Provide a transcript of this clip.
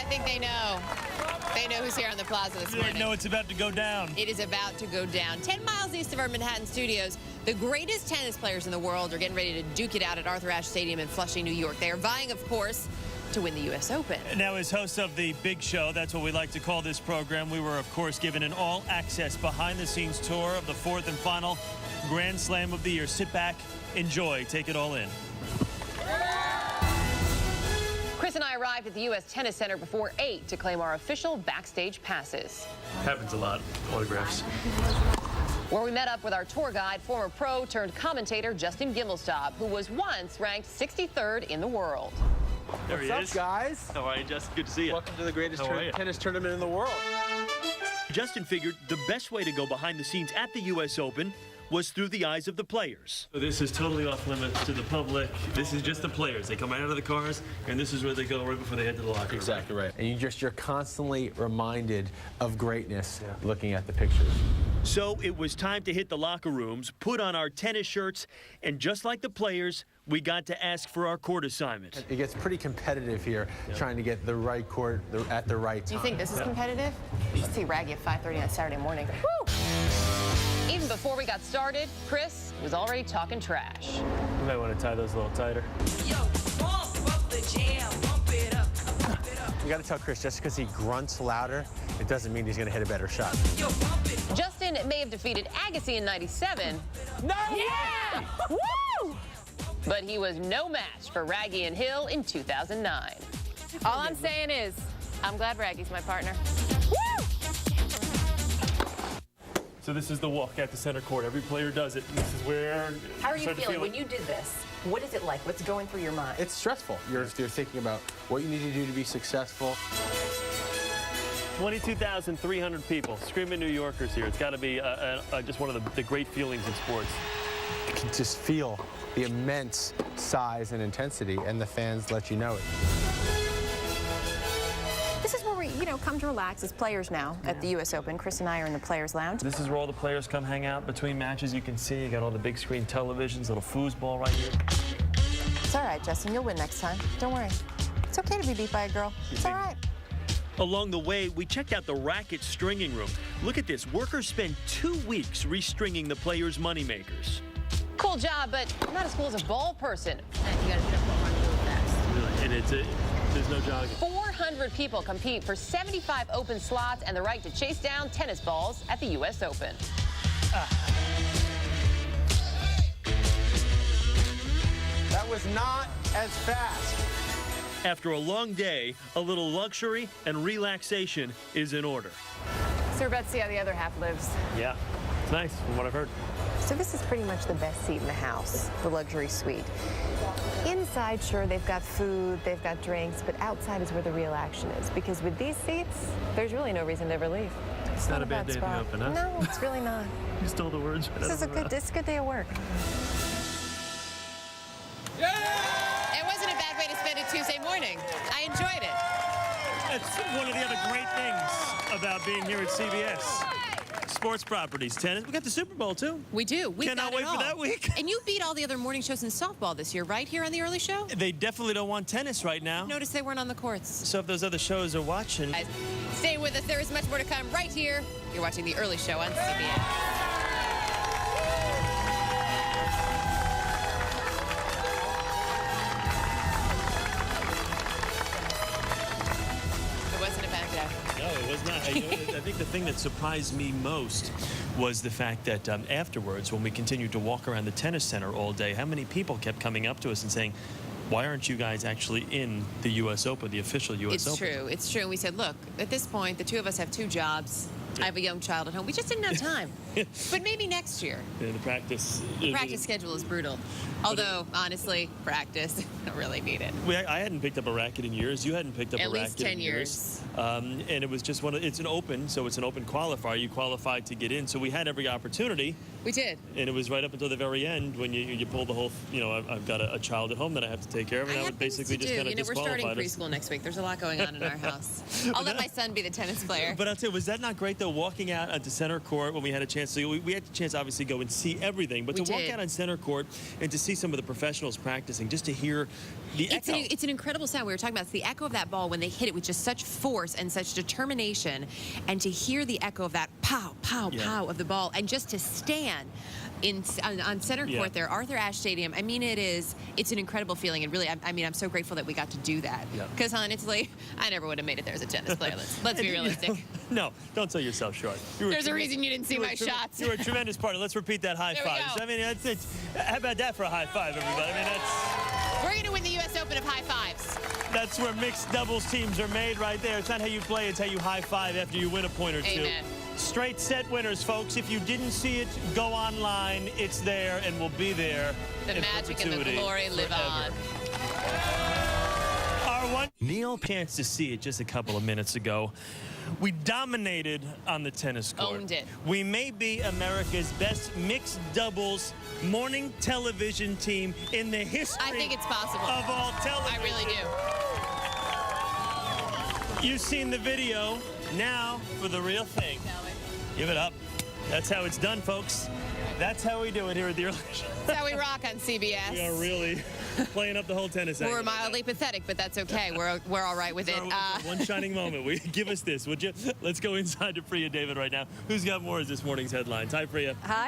think they know. They know who's here on the plaza this morning. They know it's about to go down. It is about to go down. 10 miles east of our Manhattan studios, the greatest tennis players in the world are getting ready to duke it out at Arthur Ashe Stadium in Flushing, New York. They are vying, of course, to win the U.S. Open. Now, as hosts of the Big Show, that's what we like to call this program, we were, of course, given an all-access behind-the-scenes tour of the fourth and final Grand Slam of the year. Sit back, enjoy, take it all in. Chris and I arrived at the U.S. Tennis Center before 8 to claim our official backstage passes. Happens a lot, autographs. Where we met up with our tour guide, former pro turned commentator Justin Gimelstob, who was once ranked 63rd in the world. There he is. What's up, guys? How are you, Justin? Good to see you. Welcome to the greatest tennis tournament in the world. Justin figured the best way to go behind the scenes at the U.S. Open was through the eyes of the players. So this is totally off limits to the public. This is just the players. They come right out of the cars, and this is where they go right before they head to the locker room. Exactly right. And you're constantly reminded of greatness looking at the pictures. So it was time to hit the locker rooms, put on our tennis shirts, and just like the players, we got to ask for our court assignment. It gets pretty competitive here, trying to get the right court at the right time. Do you think this is competitive? You should see Raggy at 5:30 on Saturday morning. Woo! Even before we got started, Chris was already talking trash. You might want to tie those a little tighter. Yo, bump up the jam, bump it up, bump it up. You got to tell Chris, just because he grunts louder, it doesn't mean he's going to hit a better shot. Yo, bump it. Justin may have defeated Agassi in '97. No! Yeah! Woo! But he was no match for Raggy and Hill in 2009. All I'm saying is, I'm glad Raggy's my partner. So this is the walk at the center court. Every player does it. And this is where... How are you feeling when you did this? What is it like? What's going through your mind? It's stressful. You're thinking about what you need to do to be successful. 22,300 people, screaming New Yorkers here. It's got to be just one of the great feelings in sports. You can just feel the immense size and intensity, and the fans let you know it. This is where we, come to relax as players now at the U.S. Open. Chris and I are in the Players Lounge. This is where all the players come hang out between matches. You can see you got all the big screen televisions, little foosball right here. It's all right, Justin. You'll win next time. Don't worry. It's okay to be beat by a girl. It's all right. Along the way, we checked out the racket stringing room. Look at this. Workers spend 2 weeks restringing the players' moneymakers. Cool job, but not as cool as a ball person. You gotta get up 400 really fast. Really? And there's no jogging. 400 people compete for 75 open slots and the right to chase down tennis balls at the U.S. Open. That was not as fast. After a long day, a little luxury and relaxation is in order. So we're about to see how the other half lives. Yeah, it's nice from what I've heard. So this is pretty much the best seat in the house, the luxury suite. Inside, sure, they've got food, they've got drinks, but outside is where the real action is. Because with these seats, there's really no reason to ever leave. It's not a bad day to spot. open, huh? No, it's really not. You stole the words. This is a good day of work. It wasn't a bad way to spend a Tuesday morning. I enjoyed it. That's one of the other great things about being here at CBS. Sports properties, tennis. We got the Super Bowl, too. We do. We've Cannot got it wait for all. that week. And you beat all the other morning shows in softball this year, right here on the early show? They definitely don't want tennis right now. Notice they weren't on the courts. So if those other shows are watching... Guys, stay with us. There is much more to come right here. You're watching the early show on CBS. It wasn't a bad day. No, it was not. I think the thing that surprised me most was the fact that afterwards, when we continued to walk around the tennis center all day, how many people kept coming up to us and saying, why aren't you guys actually in the U.S. Open, the official U.S. Open? It's true. It's true. And we said, look, at this point, the two of us have 2 jobs. I have a young child at home. We just didn't have time. But maybe next year. Yeah, the practice... The practice schedule is brutal. Although, honestly, practice, don't really need it. I hadn't picked up a racket in years. You hadn't picked up a racket in years. At least 10 years. And it was just it's an open, so it's an open qualifier. You qualified to get in. So we had every opportunity. We did. And it was right up until the very end when you pull the whole, I've got a child at home that I have to take care of, and I that have would things basically to just do. kind of We're starting disqualified us. preschool next week. There's a lot going on in our house. I'll let my son be the tennis player. But I'll tell you, was that not great though? Walking out onto center court when we had a chance to, we had the chance obviously go and see everything, but We to walk did. out on center court and to see some of the professionals practicing, just to hear the echo. It's an incredible sound. We were talking about it's the echo of that ball when they hit it with just such force and such determination, and to hear the echo of that pow, pow, Yeah. pow of the ball, and just to stand on center court Yeah. there, Arthur Ashe Stadium. I mean, it's an incredible feeling, and really, I'm so grateful that we got to do that. Yeah. Because honestly, I never would have made it there as a tennis player. Let's be realistic. No, don't sell yourself short. There's a reason you didn't see my shots. You were a tremendous partner. Let's repeat that high There we five. go. I mean, that's how about that for a high five, everybody? I mean, We're going to win the U.S. Open of high fives. that's where mixed doubles teams are made right there. It's not how you play, it's how you high five after you win a point or two. Amen. Straight set winners, folks. If you didn't see it, go online. It's there and will be there. The in magic and the perpetuity glory live forever. on. Our one chance to see it just a couple of minutes ago. We dominated on the tennis court. Owned it. We may be America's best mixed doubles morning television team in the history I think it's possible. of all television. I really do. You've seen the video. Now for the real thing. Give it up. That's how it's done, folks. That's how we do it here at the Early Show. That's how we rock on CBS. We are really playing up the whole tennis We're angle. mildly pathetic, but that's okay. We're all right with it. One shining moment. Give us this, would you? Let's go inside to Priya David right now. Who's got more of this morning's headlines? Hi, Priya. Hi.